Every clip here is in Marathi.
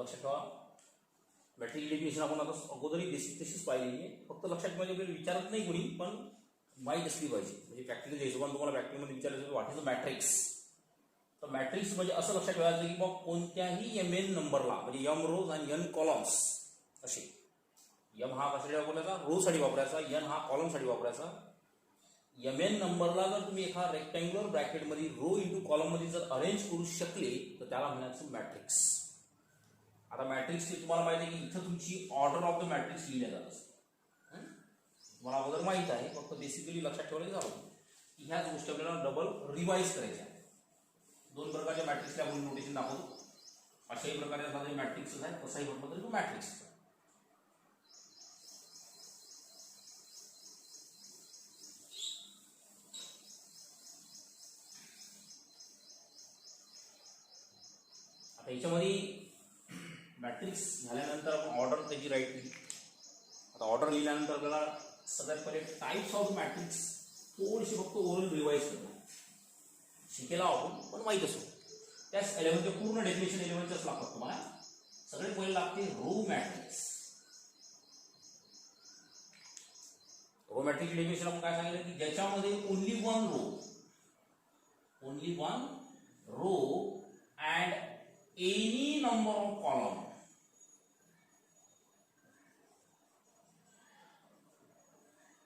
लक्षात ठेवा, मॅट्रिक्स डेफिनेशन आपण आता अगोदरही तशीच पाहिलेली आहे. फक्त लक्षात म्हणजे विचारत नाही कोणी, पण माहीत असली पाहिजे. म्हणजे प्रॅक्टिकलच्या हिशोबाने तुम्हाला प्रॅक्टिकलमध्ये विचारायचं व्हॉट इज अ मॅट्रिक्स. तर मॅट्रिक्स म्हणजे असं लक्षात ठेवायचं की मग कोणत्याही mn नंबरला, म्हणजे m रोज आणि n कॉलम्स असे. m हा कशासाठी वापरायचा, रोसाठी वापरायचा. n हा कॉलमसाठी वापरायचा. mn नंबरला जर तुम्ही एका रेक्टँग्युलर ब्रॅकेटमध्ये रो इंटू कॉलममध्ये जर अरेंज करू शकले तर त्याला म्हणायचं मॅट्रिक्स. आता मॅट्रिक्सची तुम्हाला माहिती आहे की इथं तुमची ऑर्डर ऑफ द मॅट्रिक्स लिहिल्या जात असते. तुम्हाला अगोदर माहित आहे, फक्त बेसिकली लक्षात ठेवायला झालं की ह्याच गोष्टी आपल्याला डबल रिवाइज करायच्या. दोन प्रकारच्या मॅट्रिक्सला आपण नोटेशन दाखवतो. अशाही प्रकारे एखादा मॅट्रिक्स आहे, तसाही म्हटलं तरी तो मॅट्रिक्स. आता याच्यामध्ये मॅट्रिक्स झाल्यानंतर आपण ऑर्डर त्याची राईट केली. आता ऑर्डर लिहिल्यानंतर आपल्याला सगळ्यात पहिले टाइप्स ऑफ मॅट्रिक्स थोडीशी फक्त ओरल रिवाइज करतो. शिकेला आपण पण माहीत असो. त्याच 11चे पूर्ण डेफिनेशन 11चंच लागतात तुम्हाला. सगळ्यात पहिले लागते row matrix. Row matrix definition आपण काय सांगितलं की ज्याच्यामध्ये only one row and any number of column.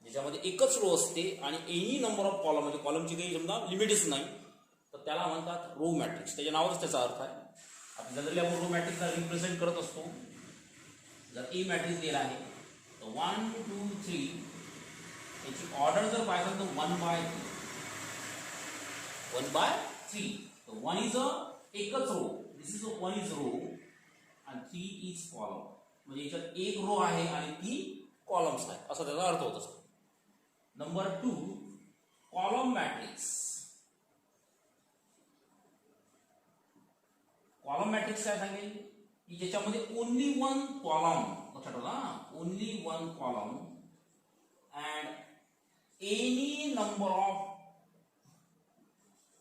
ज्याच्यामध्ये एकच रो असते आणि एनी नंबर ऑफ कॉलम, म्हणजे कॉलमची काही समजा लिमिटच नाही, तर त्याला म्हणतात रो मॅट्रिक्स. त्याच्या नावाच त्याचा अर्थ आहे. आता जनरली आपण रो मॅट्रिक्सला रिप्रेझेंट करत असतो. जर ए मॅट्रिक्स दिला आहे तर 1 2 3 याची ऑर्डर जर पाहिजे तर 1 बाय 3. तर 1 इज अ एकच row, this is 1 is row आणि 3 इज कॉलम. म्हणजे याच्यात एक रो आहे आणि 3 कॉलम्स आहेत, असा त्याचा अर्थ होत असतो. Number 2 column matrix. Column matrix काय सांगेल की ज्याच्यामध्ये ओनली वन कॉलम, लक्षात ठेवा, only one column and any number of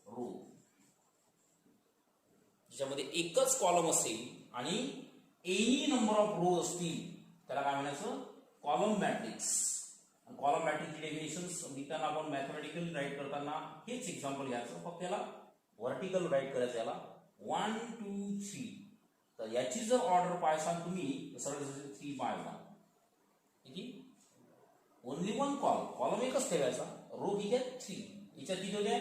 row. ज्याच्यामध्ये एकच कॉलम असेल आणि एनी नंबर ऑफ रो असतील त्याला काय म्हणायचं, कॉलम मॅट्रिक्स. कॉलम मॅट्रिक्सची डेफिनेशन लिहिताना आपण मॅथमॅटिकल राईट करताना हेच एक्झाम्पल घ्यायचं, फक्त याला व्हर्टिकल राईट करायचं. याला 1 2 3. तर याची जर ऑर्डर पाहिजे तुम्ही सरळ 3 बाय 1. किती, ओनली वन कॉलम एकच ठेवायचा, रो किती आहे 3. याच्यात किती होते,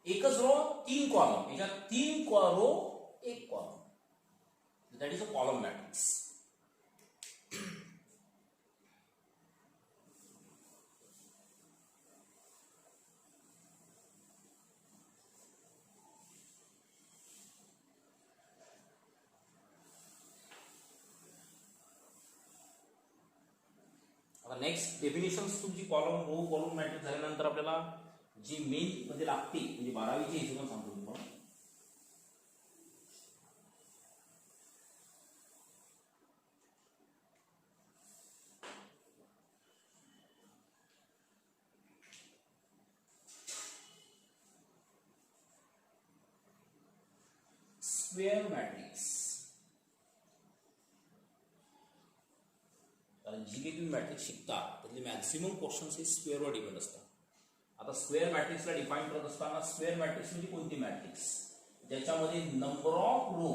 एकच रो 3 कॉलम, याच्यात 3 row 1 column. That is a column matrix. Next definitions तुमची कॉलम मॅट्रिक्स झाल्यानंतर आपल्याला जी मेन मध्ये लागते, म्हणजे 12वीची हिशोबाने सांगतो तुम्हाला. Square matrix. जी काही तुम्ही मॅट्रिक्स शिकता त्यातले मॅक्सिमम क्वेश्चन्स हे स्क्वेअरवर डिपेंड असतात. आता स्क्वेअर मॅट्रिक्सला डिफाईन करत असताना स्क्वेअर मॅट्रिक्स म्हणजे कोणती मॅट्रिक्स, ज्याच्यामध्ये number of row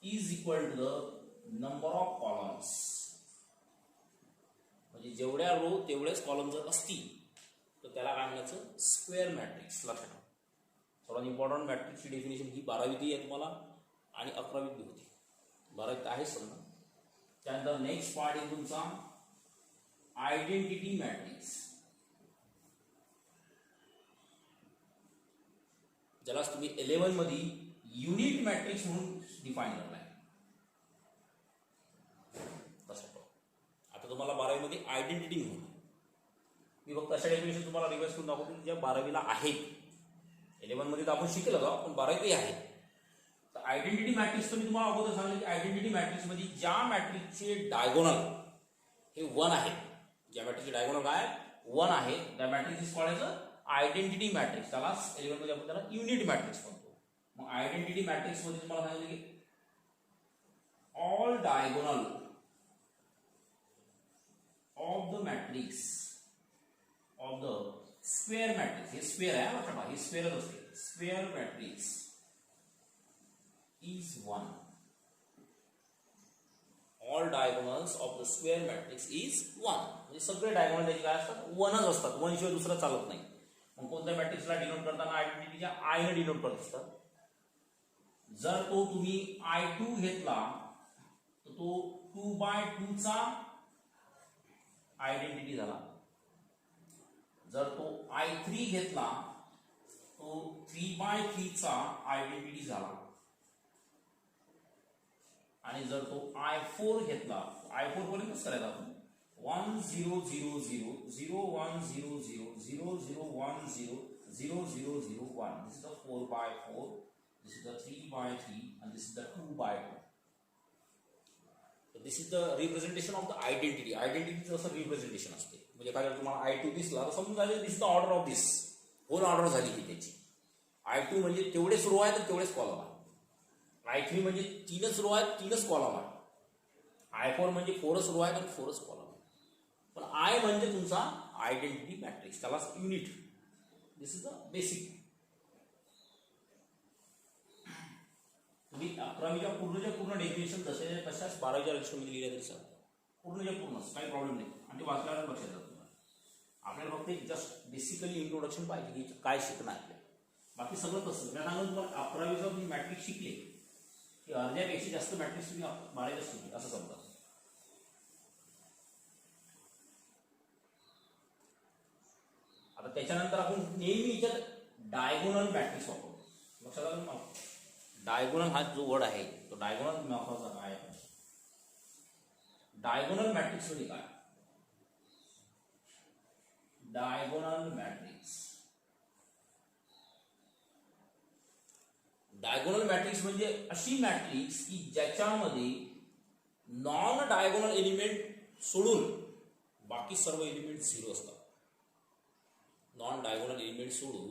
is equal to the number of columns. म्हणजे जेवढ्या रो तेवढेच कॉलम जर असतील तर त्याला काय म्हणायचं, स्क्वेअर मॅट्रिक्स. लक्षात ठेवा, सर्वात इम्पॉर्टंट मॅट्रिक्सची डेफिनेशन ही 12वीतही आहे तुम्हाला आणि 11वीत होती. 12वीत आहे समजा. त्यानंतर नेक्स्ट पार्ट आहे तुमचा आयडेंटिटी मॅट्रिक्स, ज्याला तुम्ही 11 मध्ये युनिट मॅट्रिक्स म्हणून डिफाईन करलाय. आता तुम्हाला 12वी मध्ये आयडेंटिटी म्हणून, मी फक्त अशा डेफिनेशन तुम्हाला रिवाइज करून दाखवतो ज्या 12वीला आहेत. 11 मध्ये तर आपण शिकलो का, पण 12वीतही आहे. तर आयडेंटिटी मॅट्रिक्स मी तुम्हाला अगोदर सांगितलं की आयडेंटिटी मॅट्रिक्स मध्ये ज्या मॅट्रिक्सचे डायगोनल हे 1 आहे, ज्या मॅट्रिक्सचे डायगोनल काय 1 आहे, त्या matrix is called as identity matrix. त्याला 11 मध्ये आपण त्याला युनिट मॅट्रिक्स म्हणतो. मग आयडेंटिटी मॅट्रिक्स मध्ये तुम्हाला सांगितलं की all diagonal of the matrix of the square matrix, हे स्क्वेअर आहे लक्षात ठेवा, हे स्क्वेअरच असते, square matrix is 1. All diagonals of the square matrix is 1. म्हणजे सगळे डायगोनल त्याचे काय असतात, 1च असतात, 1 शिवाय दुसरं चालत नाही. मग कोणत्या मॅट्रिक्सला डिनोट करताना आयडेंटिटीच्या आय ने डिनोट करत असतात. जर तो तुम्ही I2 घेतला तर तो 2/2 चा आयडेंटिटी झाला. जर तो I3 घेतला तो 3/3 चा आयडेंटिटी झाला. आणि जर तो I4 घेतला, I4 पर्यंतच करायला आपण 1 0 0 0 0 1 0 0 0 0 1 0 0 0 0 1. This is the 4/4, this is the 3/3, and this is the 2/2. So this is the representation of the identity. Identity असं रिप्रेझेंटेशन असते. म्हणजे काय तुम्हाला I2 दिसला तर समजून जाईल this the order of this, whole order झाली ही त्याची. I2 म्हणजे तेवढेच रो आहे तर तेवढेच कॉलम आहे. I3 म्हणजे 3च रो आहेत 3च कॉलम आहे. I4 म्हणजे 4च रो आहेत आणि 4च कॉलम आहे. पण I म्हणजे तुमचा आयडेंटिटी मॅट्रिक्स, त्याला unit. This is the basic. तुम्ही 11वीच्या पूर्ण डेफिनेशन जसे तशाच 12वीच्या रजिस्टरमध्ये लिहिल्या तरी चालतं. पूर्णच्या पूर्णच काही प्रॉब्लेम नाही. आणि ते वाचल्यावर लक्षात जातं तुम्हाला. आपल्याला फक्त एक जस्ट बेसिकली इंट्रोडक्शन पाहिजे की काय शिकणं आहे. बाकी सगळं तसं मी सांगून तुम्हाला 11वीचा तुम्ही मॅट्रिक्स शिकले की अर्ध्यापेक्षा जास्त मॅट्रिक्स तुम्ही 12वीला शिकले असं समजा. आता त्याच्यानंतर आपण नेहमी याच्यात डायगोनल मॅट्रिक्स वापरतो. लक्षात आलं ना. डायगोनल हा जो वर्ड आहे तो डायगोनल महत्वाचा काय आहे. डायगोनल मॅट्रिक्स म्हणजे काय. डायगोनल मॅट्रिक्स, डायगोनल मॅट्रिक्स म्हणजे अशी मॅट्रिक्स की ज्याच्यामध्ये नॉन डायगोनल एलिमेंट सोडून बाकी सर्व एलिमेंट 0 असतात. नॉन डायगोनल एलिमेंट सोडून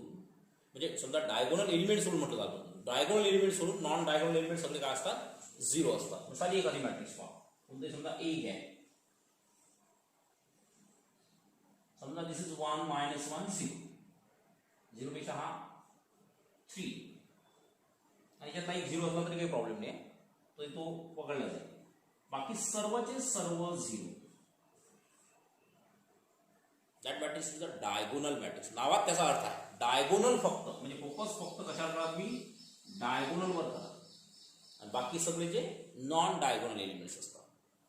म्हणजे समजा डायगोनल एलिमेंट सोडून म्हटलं जातं, डायगोनल एलिमेंट सोडून नॉन डायगोनल एलिमेंट सगळे काय असतात 0 असतात. साधी एखादी मॅट्रिक्स पहा. कोणते समजा A घ्या, समजा दिस इज 1 -1 0, 0 पेक्षा हा 3 आणि याच्यात एक 0 असला तरी काही प्रॉब्लेम नाही, तो पकडला जाईल. बाकी सर्वचे सर्व 0. That matrix is a diagonal matrix. नावात त्याचा अर्थ आहे डायगोनल. फक्त म्हणजे फोकस फक्त कशावर करा तुम्ही, डायगोनल वर करा. आणि बाकी सगळे जे नॉन डायगोनल एलिमेंट्स असतात.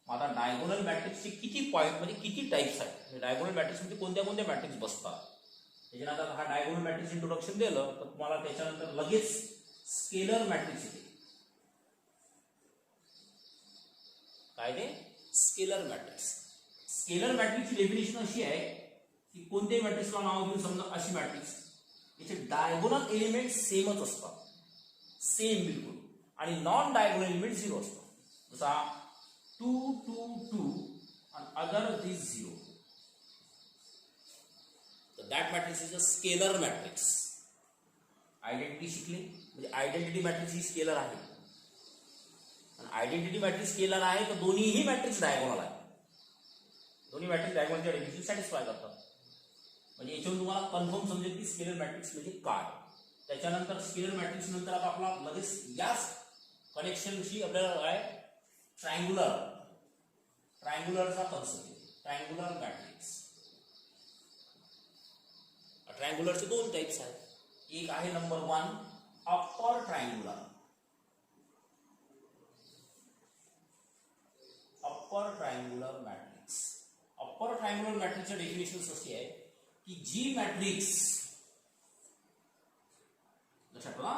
आता डायगोनल मॅट्रिक्सचे किती पॉईंट म्हणजे किती टाइप्स आहेत, डायगोनल मॅट्रिक्स मध्ये कोणत्या कोणत्या मॅट्रिक्स बसतात. त्याच्यानंतर हा डायगोनल मॅट्रिक्स इंट्रोडक्शन दिलं तर तुम्हाला त्याच्यानंतर लगेच स्केलर मॅट्रिक्स येते. काय ते स्केलर मॅट्रिक्स. स्केलर मॅट्रिक्सची डेफिनेशन अशी आहे की कोणत्याही मॅट्रिक्सला नाव घेऊन समजा अशी मॅट्रिक्स, याचे डायगोनल एलिमेंट सेमच असतात, सेम बिलकुल, आणि नॉन डायगोनल एलिमेंट 0 असतात. जसा 2 2 2 and other is 0. So that matrix is a scalar matrix. Identity शिकले म्हणजे आयडेंटिटी मॅट्रिक्स ही स्केलर आहे. आणि आयडेंटिटी मॅट्रिक्स स्केलर आहे तर दोन्हीही मॅट्रिक्स डायगोनल आहे. दोन्ही मॅट्रिक्स डायगोनलच्या डेफिनेशन सॅटिस्फाय करतात. म्हणजे याच्यावरून तुम्हाला कन्फर्म समजेल की स्केलर मॅट्रिक्स म्हणजे काय. त्याच्यानंतर स्केलर मॅट्रिक्स नंतर आता आपला लगेच याच कनेक्शनशी आपल्याला काय ट्रायंगुलरचा कन्सेप्ट. Triangular matrix. ट्रायंगुलरचे 2 टाइप्स आहेत. एक आहे number 1 upper triangular. Upper triangular matrix. Upper triangular मॅट्रिक्सची डेफिनेशन अशी आहे की जी मॅट्रिक्स लक्षात ठेवा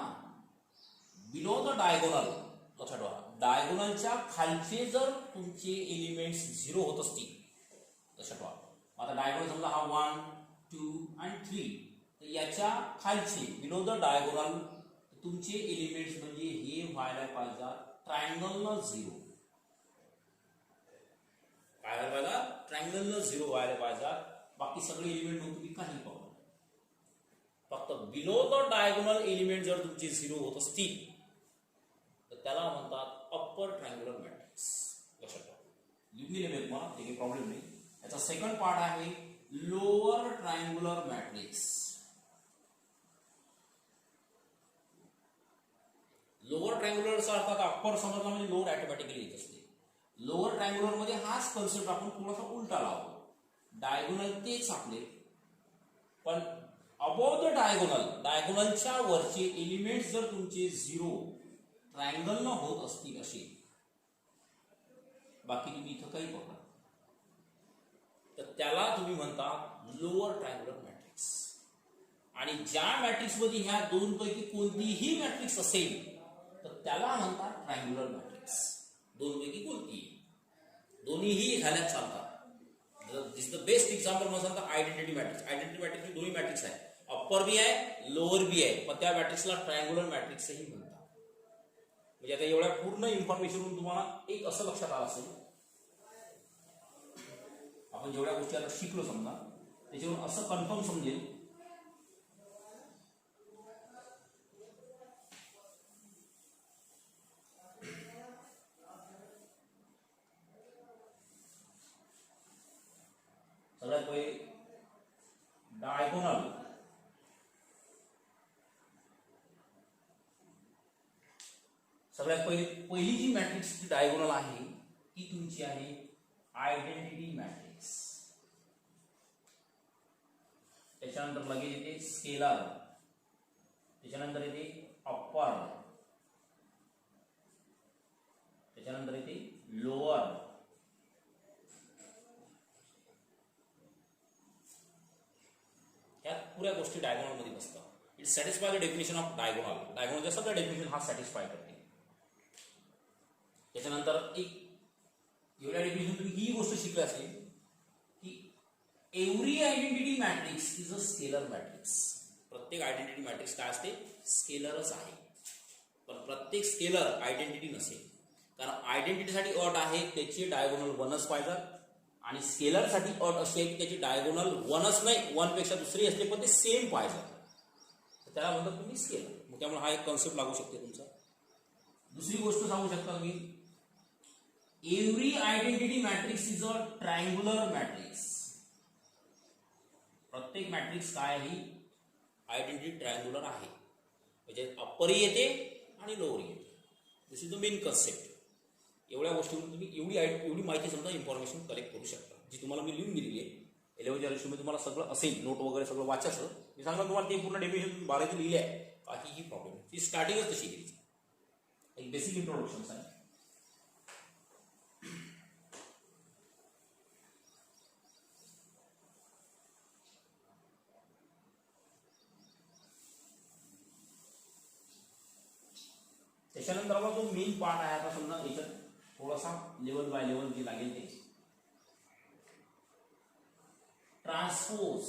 बिलो द डायगोनल, लक्षात ठेवा डायगोनलच्या खालचे जर तुमचे एलिमेंट्स 0 होत असतील, लक्षात ठेवा आता डायगोनल समजा हा 1 2 आणि 3, तर याच्या खालचे बिलो द डायगोनल तुमचे एलिमेंट्स म्हणजे हे व्हायला पाहिजे ट्रायंगलला 0. काय व्हायला पाहिजे ट्रायंगलला 0 व्हायला पाहिजे. बाकी सगळे एलिमेंट तुम्ही काही पाहू, फक्त फक्त बिलो द डायगोनल एलिमेंट जर तुमचे 0 होत असतील तर त्याला म्हणतात अप्पर ट्रायंग्युलर मॅट्रिक्स. लक्षात ठेवा, लिहून दिले मी तुम्हाला, ते काही प्रॉब्लेम नाही. याचा सेकंड पार्ट आहे लोअर ट्रायंग्युलर मॅट्रिक्स. लोअर ट्रायंग्युलरचा अर्थ आता अप्पर समजला म्हणजे लोअर ऑटोमॅटिकली येत असते. लोअर ट्रायंग्युलर मध्ये हाच कन्सेप्ट आपण थोडासा उलटा लावतो. डायगोनल तेच आपले, पण अबोव द डायगोनल, डायगोनलच्या वरचे एलिमेंट जर तुमचे 0 ट्रायंगल न होत असतील असे, बाकी तुम्ही इथं काही बघा, तर त्याला तुम्ही म्हणता लोअर ट्रायंगुलर मॅट्रिक्स. आणि ज्या मॅट्रिक्स मध्ये ह्या दोन पैकी कोणतीही मॅट्रिक्स असेल तर त्याला म्हणतात ट्रायंगुलर मॅट्रिक्स. दोन पैकी कोणतीही, दोन्हीही झाल्यात चालतात. दिस द बेस्ट एक्झाम्पल म्हणतात तर आयडेंटिटी मॅट्रिक्स. आयडेंटिटी मॅट्रिक्स दोन्ही मॅट्रिक्स आहे, अप्पर बी आहे लोअर बी आहे, पण त्या मॅट्रिक्सला ट्रायंगुलर मॅट्रिक्सही म्हणतात. म्हणजे आता एवढ्या पूर्ण इन्फॉर्मेशन तुम्हाला एक असं लक्षात आलं असेल, आपण जेवढ्या गोष्टी आता शिकलो समजा त्याच्यावरून असं कन्फर्म समजेल सगळ्यात पहिले डायगोनल. सगळ्यात पहिली जी मॅट्रिक्स डायगोनल आहे ती तुमची आहे आयडेंटिटी मॅट्रिक्स. त्याच्यानंतर लगेच येते स्केलर, त्याच्यानंतर येते अप्पर, त्याच्यानंतर येते लोअर, या पुऱ्या गोष्टी डायगोनल मध्ये बसतात. It satisfy the definition of diagonal. डायगोनलच्या सगळ्या डेफिनेशन हा सॅटिस्फाय करते. त्याच्यानंतर एक एवढ्या डेफिनेशन तुम्ही ही गोष्ट शिकली असेल की every identity matrix is a scalar matrix. प्रत्येक आयडेंटिटी मॅट्रिक्स काय असते, स्केलरच आहे. पण प्रत्येक स्केलर आयडेंटिटी नसेल, कारण आयडेंटिटीसाठी अट आहे त्याची डायगोनल 1च पाहिजे, आणि स्केलरसाठी अट अशी आहे की त्याची डायगोनल 1च नाही 1 पेक्षा दुसरी असते पण ते सेम पाहिजे, त्याला म्हणतात तुम्ही स्केलर. मग त्यामुळे हा एक कन्सेप्ट लागू शकते तुमचा. दुसरी गोष्ट सांगू शकता मी, every identity matrix is a triangular matrix. प्रत्येक मॅट्रिक्स काय आहे, आयडेंटिटी ट्रायंगुलर आहे. म्हणजे अप्परही येते आणि लोअरही येते. दिस इज द मेन कन्सेप्ट. एवढ्या गोष्टीवरून तुम्ही एवढी माहिती समजा इन्फॉर्मेशन कलेक्ट करू शकता, जी तुम्हाला मी लिहून दिलेली आहे. 11th रेशोमध्ये तुम्हाला सगळं असेल, नोट वगैरे सगळं वाचायचं. मी सांगणार तुम्हाला ते पूर्ण डेफिनेशन 12th लिहिले आहे, काहीही प्रॉब्लेम नाही. ती स्टार्टिंगच तशी केली, एक बेसिक इंट्रोडक्शन आहे. त्याच्यानंतर आपला जो मेन पार्ट आहे, आता समजा याच्यात थोडासा लेवल बाय लेवल जे लागेल ते ट्रान्सपोज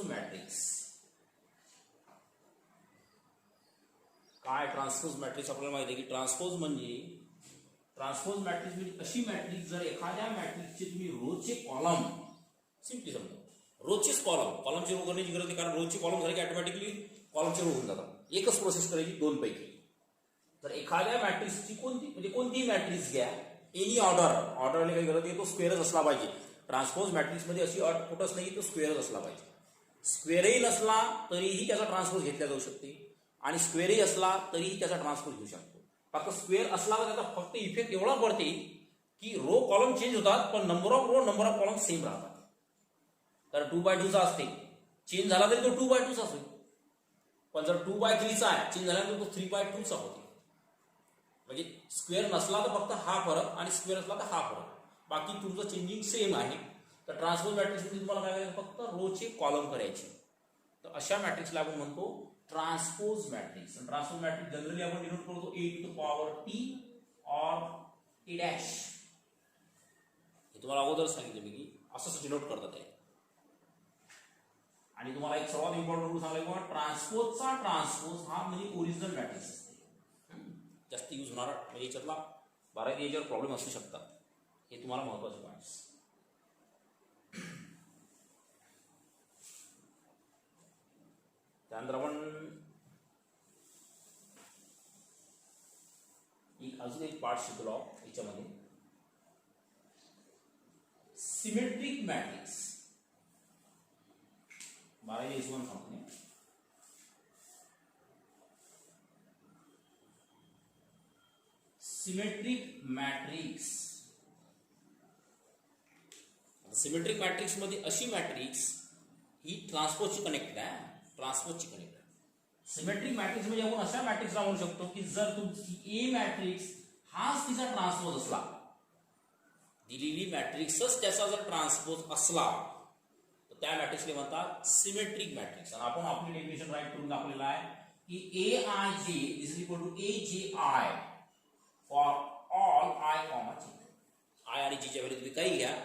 मॅट्रिक्स. काय ट्रान्सपोज मॅट्रिक्स आपल्याला माहिती आहे की ट्रान्सपोज मॅट्रिक्स म्हणजे अशी मॅट्रिक्स जर एखाद्या मॅट्रिक्सचे तुम्ही रोजचे कॉलम, सिम्पली समजा रोजचेच कॉलमचे रो करण्याची गरज नाही, कारण रोजचे कॉलम झाले की ऑटोमॅटिकली कॉलमचे रो होऊन जातात. एकच प्रोसेस करायची दोन पैकी. जर एखाद्या मॅट्रिक्सची कोणतीही मॅट्रिक्स घ्या, एनी ऑर्डरने काही गरज नाही, तो स्क्वेअरच असला पाहिजे. ट्रान्सपोज मॅट्रिक्स मध्ये अशी अट कुठंच नाही, तो स्क्वेअरच असला पाहिजे. स्क्वेअरही नसला तरीही त्याचा ट्रान्सपोज घेतला जाऊ शकते, आणि स्क्वेअरही असला तरीही त्याचा ट्रान्सपोज घेऊ शकतो. फक्त स्क्वेअर असला तर त्याचा फक्त इफेक्ट एवढा पडते की रो कॉलम चेंज होतात, पण number of row number of column same राहतात. तर 2/2 चा असते, चेंज झाला तरी तो 2/2 चा असेल. पण जर 2/3 चा आहे, चेंज झाल्यानंतर तो 3/2 चा होते. म्हणजे स्क्वेअर नसला तर फक्त हा फरक, आणि स्क्वेअर असला तर हा फरक, बाकी तुमचं चेंजिंग सेम आहे. तर ट्रान्सपोज मॅट्रिक्स मध्ये तुम्हाला काय करायचं, फक्त रोचे कॉलम करायचे. तर अशा मॅट्रिक्सला आपण म्हणतो transpose matrix. Transpose matrix generally आपण डिनोट करतो a⁻t और a'. हे तुम्हाला अगोदर सांगितलं मी की असंच डिनोट करतात आहे. आणि तुम्हाला एक सर्वात इम्पॉर्टंट रूल सांगला की ट्रान्सपोजचा ट्रान्सपोज हा म्हणजे ओरिजिनल मॅट्रिक्स असते. जास्त यूज होणार म्हणजे याच्यातला 12 याच्यावर प्रॉब्लेम असू शकतात. हे तुम्हाला महत्वाचे पॉईंट्स. त्यानंतर आपण अजून एक पार्ट शिकलो याच्यामध्ये, सिमेट्रिक मॅट्रिक्स. 12 सांगतो. Symmetric matrix. सिमेट्रिक मॅट्रिक्स मध्ये अशी मॅट्रिक्स ही ट्रान्सपोजची कनेक्टेड आहे. ट्रान्सपोजची कनेक्टेड. सिमेट्रिक मॅट्रिक्स म्हणजे आपण अशा मॅट्रिक्सला म्हणू शकतो की जर तुमची ए मॅट्रिक्स हाच तिचा ट्रान्सपोज असला, दिलेली मॅट्रिक्सच त्याचा जर ट्रान्सपोज असला तर त्या मॅट्रिक्सला म्हणतात सिमेट्रिक मॅट्रिक्स. आणि आपण आपली डेफिनेशन राईट करून दाखवलेलं आहे की A I J is equal to A J I for all I comma G. I आणि जीच्या व्हॅल्यू तुम्ही काही घ्या.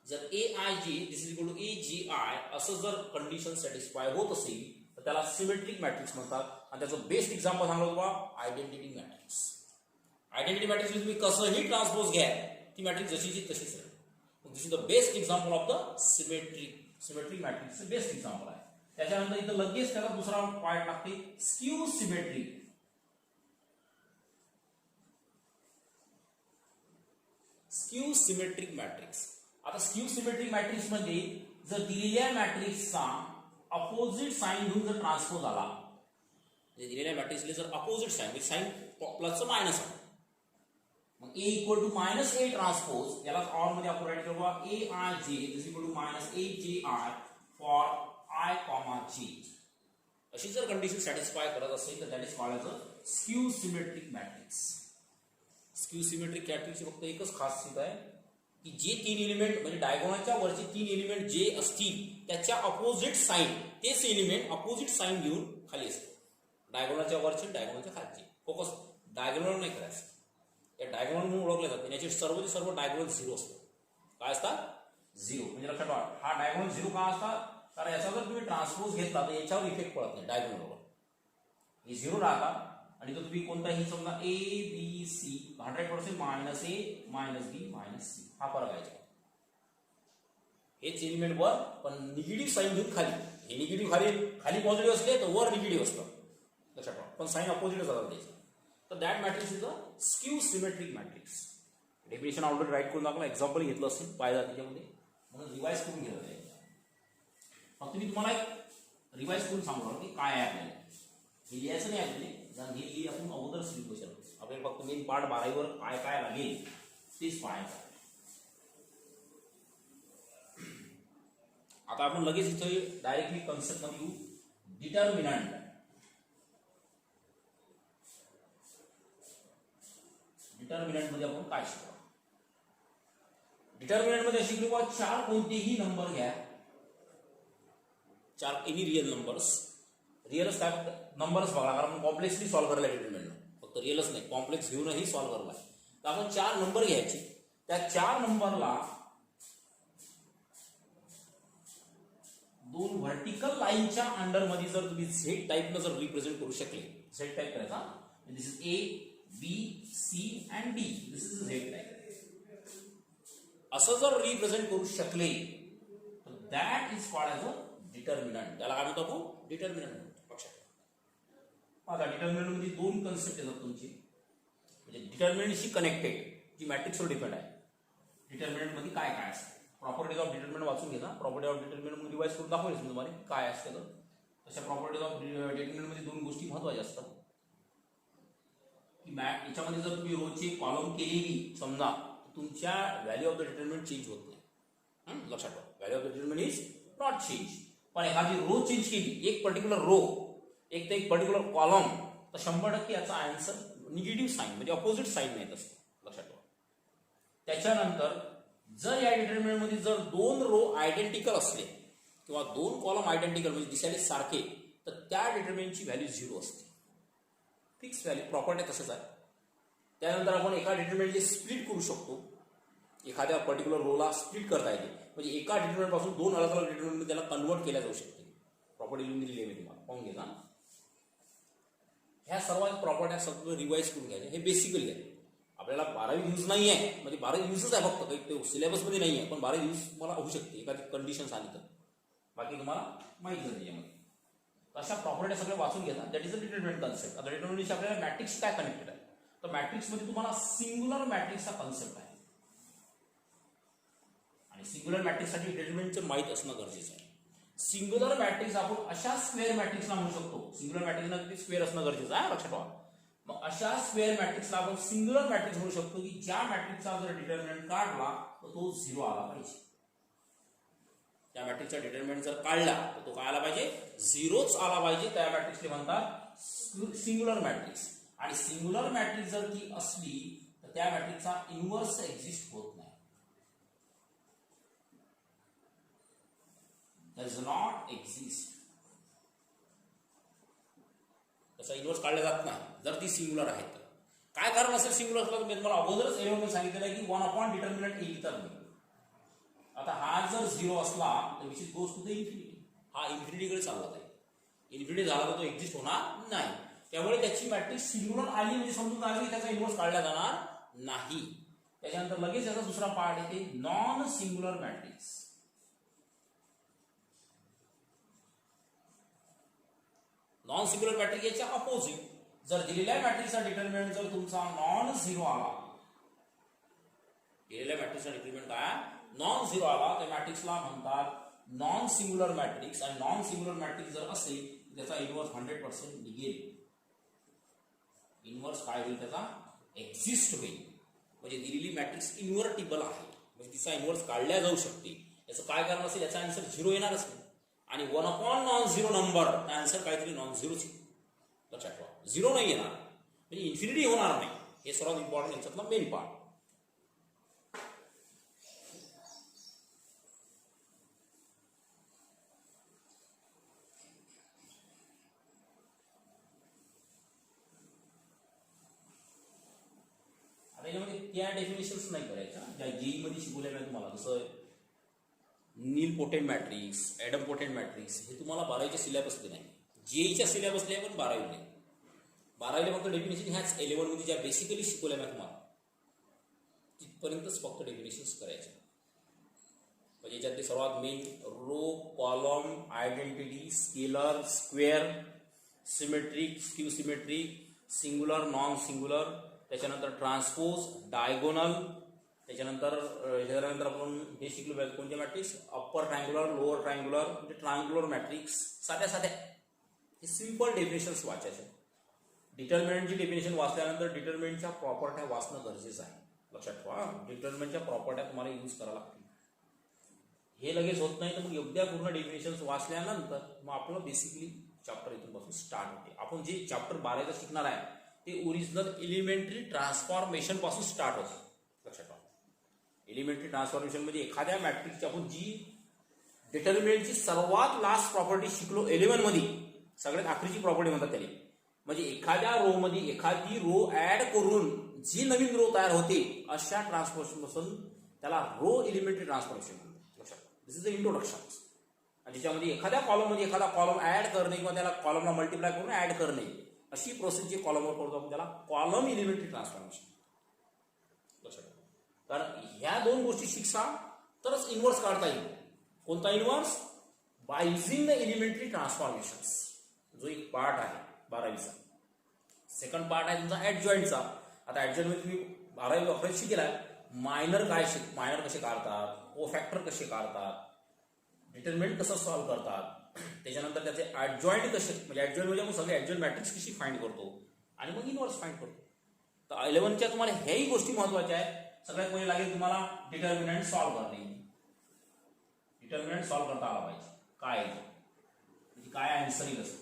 जर A I G this is equal to A G I असं जर कंडिशन सॅटिस्फाय होत असेल तर त्याला सिमेट्रिक मॅट्रिक्स म्हणतात. आणि त्याचं बेस्ट एक्झाम्पल सांगतो बघा, आयडेंटिटी मॅट्रिक्स. आयडेंटिटी मॅट्रिक्स तुम्ही कसंही ट्रान्सपोज घ्या, ती मॅट्रिक्स जशीची तशीच आहे. This is the best example of the symmetric matrix. Best example आहे. त्याच्यानंतर इथं लगेच त्याला दुसरा पार्ट लागते, skew symmetric. Skew symmetric matrix. आता स्क्यू सिमेट्रिक मॅट्रिक्स मध्ये जर दिलेल्या मॅट्रिक्सचा अपोजिट साइन घेऊन जर ट्रान्सपोज आला, दिलेल्या मॅट्रिक्सला जर अपोजिट साइन साइन प्लसचं मायनस आहे, मग A equal to minus A transpose, याला ऑर मध्ये आपण राईट करू, A I J is equal to minus A J I for I comma G. अशी जर कंडिशन सॅटिस्फाय करत असेल तर that is called as a skew symmetric matrix. Skew symmetric मॅट्रिक्सची फक्त एकच खासियत आहे की जे 3 एलिमेंट म्हणजे डायगोनलच्या वरचे 3 एलिमेंट जे असतील त्याच्या अपोजिट साइन, तेच एलिमेंट अपोजिट साइन घेऊन खाली असते. डायगोनलच्या वरचे डायगोनलच्या खालचे. फोकस डायगोनल नाही करायचं. या डायगोनल म्हणून ओळखले जाते. याचे सर्व डायगोनल 0 असतात. काय असतात? 0. म्हणजे लक्षात ठेवा, हा डायगोनल 0 का असतात? कारण याचा जर तुम्ही ट्रान्सपोज घेतला तर याच्यावर इफेक्ट पडत नाही डायगोनलवर. हे 0 राहतात. आणि तो तुम्ही कोणताही समजा A B C 100% minus A minus B minus C, हा फरक आहे. हेच एलिमेंट वर पण निगेटिव्ह साइन घेऊन खाली. हे निगेटिव्ह खाली पॉझिटिव्ह असले तर वर निगेटिव्ह असतं. लक्षात ठेवा, पण साइन अपोजिट जातात त्याचं. तर that matrix is a skew symmetric matrix. Definition already write करून दाखवलं, एक्झाम्पल घेतलं असेल पाहिजे त्याच्यामध्ये, म्हणून रिवाइज करून घेतलं आहे. फक्त मी तुम्हाला एक रिवाइज करून सांगणार की काय आहे आपल्याला. हे लिहायचं नाही आपल्याला, कारण हे आपण अगोदर स्लीप क्वेश्चन आपल्याला फक्त मेन पार्ट 12वर काय काय लागेल तेच पाहायचं. आता आपण लगेच इथे डायरेक्टली कन्सेप्ट मध्ये येऊ. डिटर्मिनंट. डिटर्मिनंट मध्ये आपण काय शिकू? डिटर्मिनंट मध्ये शिकलो बा 4 कोणतेही नंबर घ्या, 4 एनी रिअल नंबर्स. रिअलच काय फक्त नंबरच बघा, कारण कॉम्प्लेक्सली सॉल्व्ह करायला डिटर्मिनंट फक्त रिअलच नाही, कॉम्प्लेक्स घेऊनही सॉल्व्ह करायला. तर आपण 4 नंबर घ्यायचे. त्या 4 नंबरला 2 व्हर्टिकल लाईनच्या अंडर मध्ये जर तुम्ही झेड टाइपनं जर रिप्रेझेंट करू शकले, झेड टाइप करायचा, this is A B C and D, this is Z type. असं जर रिप्रेझेंट करू शकले तर that is called as a determinant. त्याला काय म्हणतो आपण? डिटर्मिनंट. आता डिटर्मिनंट मध्ये 2 कन्सेप्ट येतात तुमची, म्हणजे डिटर्मिनंटशी कनेक्टेड जी मॅट्रिक्सवर डिपेंड आहे. डिटर्मिनंट मध्ये काय काय असतं? प्रॉपर्टीज ऑफ डिटर्मिनंट वाचून घ्या. प्रॉपर्टी ऑफ डिटर्मिनंट मध्ये रिवाइज करून दाखवेल तुम्हाला काय असतं. तर तशा प्रॉपर्टीज ऑफ डिटर्मिनंट मध्ये 2 गोष्टी महत्त्वाच्या असतात की याच्यामध्ये जर तुम्ही रोजची कॉलम केलेली समजा, तुमच्या value of the determinant change होत नाही. लक्षात ठेवा, value of the determinant is not change. पण एखादी रो चेंज केली, एक पर्टिक्युलर रो, एक तर एक पर्टिक्युलर कॉलम, तर 100% याचा आन्सर निगेटिव्ह साइन म्हणजे अपोजिट साइन नाही असतं. लक्षात ठेवा. त्याच्यानंतर जर या डिटर्मिनंट मध्ये जर 2 रो आयडेंटिकल असले किंवा 2 कॉलम आयडेंटिकल म्हणजे दिसायला सारखे, तर त्या डिटर्मिनंटची व्हॅल्यू 0 असते. Fix value. प्रॉपर्टी तसंच आहे. त्यानंतर आपण एका डिटर्मिनंटचे स्प्लिट करू शकतो. एखाद्या पर्टिक्युलर रोला स्प्लिट करता येते, म्हणजे एका डिटर्मिनंट पासून 2 अलग अलग डिटर्मिनंट त्याला कन्वर्ट केल्या जाऊ शकते. प्रॉपर्टी लिहून दिलेली आहे मी तुम्हाला, पाहून घ्या. ह्या सर्व प्रॉपर्ट्या सगळं रिवाइज करून घ्यायचे. हे बेसिकली आहे. आपल्याला 12वी यूज नाही आहे, म्हणजे 12वी यूजच आहे फक्त, काही ते सिलेबसमध्ये नाही आहे, पण 12वी यूज मला होऊ शकते एखादी कंडिशन सांगितलं. बाकी तुम्हाला माहिती झाली यामध्ये. अशा प्रॉपर्टी सगळे वाचून घेतात. That is a determinant concept. आता डिटर्मिनंटशी आपल्याला मॅट्रिक्स काय कनेक्टेड आहे, तर मॅट्रिक्समध्ये तुम्हाला सिंग्युलर मॅट्रिक्सचा कन्सेप्ट आहे आणि सिंग्युलर मॅट्रिक्ससाठी डिटर्मिनंटचं माहीत असणं गरजेचं आहे. सिंग्युलर मॅट्रिक्स आपण अशा स्क्वेअर मॅट्रिक्सला म्हणू शकतो. सिंग्युलर मॅट्रिक्सला किती स्क्वेअर असणं गरजेचं आहे लक्षात ठेवा. मग अशा स्क्वेअर मॅट्रिक्सला आपण सिंग्युलर मॅट्रिक्स म्हणू शकतो की ज्या मॅट्रिक्सचा जर डिटर्मिनंट काढला तर तो 0 आला पाहिजे. त्या मॅट्रिक्सचा डिटर्मिनंट जर काढला तर तो काय आला पाहिजे, 0च आला पाहिजे. त्या मॅट्रिक्सला म्हणतात सिंग्युलर मॅट्रिक्स. आणि सिंग्युलर मॅट्रिक्स जर ती असली तर त्या मॅट्रिक्सचा इन्व्हर्स एक्झिस्ट होत नाही. Does not exist. त्याचा इन्व्हर्स काढला जात नाही जर ती सिंग्युलर आहे तर. काय कारण असेल सिंग्युलर असलं तर मी तुम्हाला अगोदरच एलिमेंट सांगितलेलं आहे की 1 अपॉन डिटर्मिनंट येईल तर नाही. आता हा जर 0 असला तर which is goes to the infinity. हा इन्फिनिटीकडे चालला जाईल. इन्फिनिटी झाला तर तो एक्झिस्ट होणार नाही. त्यामुळे त्याची मॅट्रिक्स सिंग्युलर आली म्हणजे समजून जायचं की त्याचा इन्व्हर्स काढला जाणार नाही. त्याच्यानंतर लगेच याचा दुसरा पार्ट येते non singular matrix. Non singular matrix याच्या अपोजिट. जर दिलेल्या मॅट्रिक्सचा डिटर्मिनंट जर तुमचा नॉन 0 आला, दिलेल्या मॅट्रिक्सचा डिटर्मिनंट काय नॉन 0 आला, त्या मॅट्रिक्सला म्हणतात नॉन सिंग्युलर मॅट्रिक्स. आणि नॉन सिंग्युलर मॅट्रिक्स जर असेल त्याचा इन्व्हर्स 100% निघेल. इन्व्हर्स काय होईल, त्याचा एक्झिस्ट होईल. म्हणजे दिलेली मॅट्रिक्स इन्व्हर्टिबल आहे, म्हणजे तिचा इन्व्हर्स काढल्या जाऊ शकते. याचं काय कारण असेल, याचा आन्सर 0 येणारच नाही. आणि 1 अपॉन नॉन 0 नंबर आन्सर काहीतरी नॉन 0च लक्षात ठेवा. 0 नाही येणार म्हणजे इन्फिनिटी होणार नाही. हे सर्वात इम्पॉर्टंट याच्यातला मेन पार्ट. आता याच्यामध्ये त्या डेफिनेशन्स नाही करायच्या ज्या जेई मध्ये शिकवल्या नाही तुम्हाला. जसं nilpotent matrix, idempotent matrix हे तुम्हाला 12वीच्या सिलेबसमध्ये नाही. जेईच्या सिलेबसला आहे पण 12वी नाही. 12वीला फक्त डेफिनेशन ह्याच 11 मध्ये ज्या बेसिकली शिकवल्या नाही तुम्हाला तिथपर्यंतच फक्त डेफिनेशन्स करायचे. म्हणजे याच्यातले सर्वात main row, column, identity, scalar, square, symmetric, skew symmetric, singular, non singular, त्याच्यानंतर ट्रान्सपोज, डायगोनल, त्याच्यानंतर आपण हे शिकलो पाहिजे कोणते matrix, upper triangular, lower triangular, म्हणजे ट्रायंग्युलर मॅट्रिक्स. साध्या हे सिंपल डेफिनेशन्स वाचायचे. डिटर्मिनंटची डेफिनेशन वाचल्यानंतर डिटर्मिनंटच्या प्रॉपर्ट्या वाचणं गरजेचं आहे. लक्षात ठेवा, डिटर्मिनंटच्या प्रॉपर्ट्या तुम्हाला यूज करावं लागतील. हे लगेच होत नाही तर मग योग्य पूर्ण डेफिनेशन्स वाचल्यानंतर मग आपलं बेसिकली चॅप्टर इथून पासून स्टार्ट होते. आपण जे चॅप्टर 12ला शिकणार आहे ते ओरिजिनल एलिमेंटरी ट्रान्सफॉर्मेशन पासून स्टार्ट होते. लक्षात ठेवा, एलिमेंटरी ट्रान्सफॉर्मेशन मध्ये एखाद्या मॅट्रिक्सची आपण जी डिटर्मिनंटची सर्वात लास्ट प्रॉपर्टी शिकलो 11 मध्ये, सगळ्यात आखरीची प्रॉपर्टी म्हणतात त्याला. म्हणजे एखाद्या रो मध्ये एखादी रो ऍड करून जी नवीन रो तयार होते अशा ट्रान्सफॉर्मेशन पासून त्याला रो एलिमेंटरी ट्रान्सफॉर्मेशन म्हणतात. लक्षात, दिस इज द इंट्रोडक्शन. आणि ज्याच्यामध्ये एखाद्या कॉलम मध्ये एखादा कॉलम ऍड करणे किंवा त्याला कॉलमला मल्टिप्लाय करून ऍड करणे अशी प्रोसेस जी कॉलमवर करतो आपण त्याला कॉलम एलिमेंटरी ट्रान्सफॉर्मेशन. लक्षात, कारण ह्या दोन गोष्टी शिकसा तरच इन्व्हर्स काढता येईल. कोणता inverse? By using the elementary transformations, जो एक पार्ट आहे 12वीचा. सेकंड पार्ट आहे तुमचा ऍडजॉइंटचा. आता ऍडजॉइंटमध्ये तुम्ही 12वी वापरायला शिकेला. मायनर काय मायनर कसे काढतात, को फॅक्टर कसे काढतात, डिटर्मिनंट कसं सॉल्व्ह करतात, त्याच्यानंतर त्याचे ऍडजॉइंट कसे, म्हणजे ऍडजॉइंट म्हणजे आपण सगळे ऍडजॉइंट मॅट्रिक्स कशी फाइंड करतो आणि मग इन्व्हर्स फाइंड करतो. तर 11च्या तुम्हाला ह्याही गोष्टी महत्वाच्या आहेत. सगळ्यात पहिले लागेल तुम्हाला डिटर्मिनंट सॉल्व्ह करणे. डिटर्मिनंट सॉल्व्ह करता आला पाहिजे. काय म्हणजे काय आन्सर येईल असं,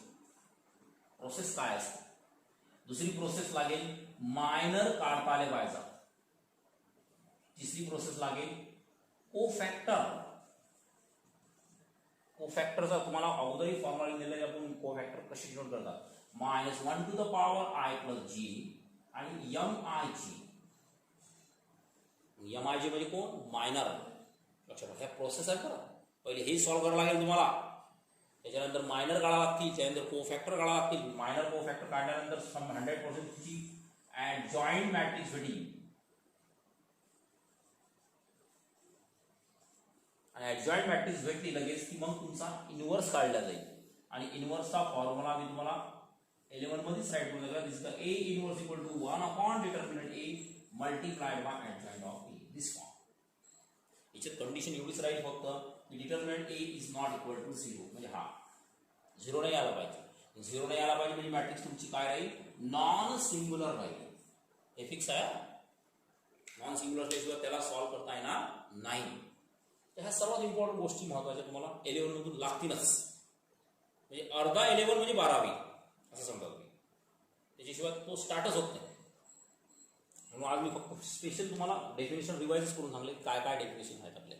प्रोसेस काय असते. दुसरी प्रोसेस लागेल मायनर काढता आले पाहिजे. तिसरी प्रोसेस लागेल को फॅक्टर. को फॅक्टरचा तुम्हाला अगोदरही फॉर्म्युला दिलेला आहे. आपण को फॅक्टर कसे डिनोट करतात, -1 to the power I plus g आणि MIG. MIG म्हणजे कोण, मायनर. लक्षात, ह्या प्रोसेस आहे बरं. पहिले हे सॉल्व्ह करावं लागेल तुम्हाला, त्याच्यानंतर मायनर काढावं लागतील, त्यानंतर को फॅक्टर काढावं लागतील. मायनर को फॅक्टर काढल्यानंतर 100% तुमची ऍडजॉइंट मॅट्रिक्स भेटी. आणि ऍडजॉइंट मॅट्रिक्स भेटली लगेच की मग तुमचा इन्व्हर्स काढला जाईल. आणि इनव्हर्सचा फॉर्म्युला मी तुम्हाला 11 मध्येच राईट करून दिला. This the A inverse equal to 1 upon determinant A multiplied by adjoint of B. This form. याच्यात कंडिशन एवढीच राहील फक्त की determinant A is not equal to 0, म्हणजे हा 0 नाही आला पाहिजे. 0 नाही आला पाहिजे म्हणजे मॅट्रिक्स तुमची काय राहील, नॉन सिंग्युलर राहील. हे फिक्स आहे. नॉन सिंग्युलर असल्याशिवाय त्याला सॉल्व्ह करता येणार नाही. तर ह्या सर्वात इम्पॉर्टंट गोष्टी महत्त्वाच्या तुम्हाला 11 मधून लागतीलच. म्हणजे अर्धा 11 म्हणजे 12वी असं समजा तुम्ही, त्याच्याशिवाय तो स्टार्टच होत नाही. म्हणून आज मी फक्त स्पेशल तुम्हाला डेफिनेशन रिवाइज करून सांगले काय काय डेफिनेशन आहेत आपल्या.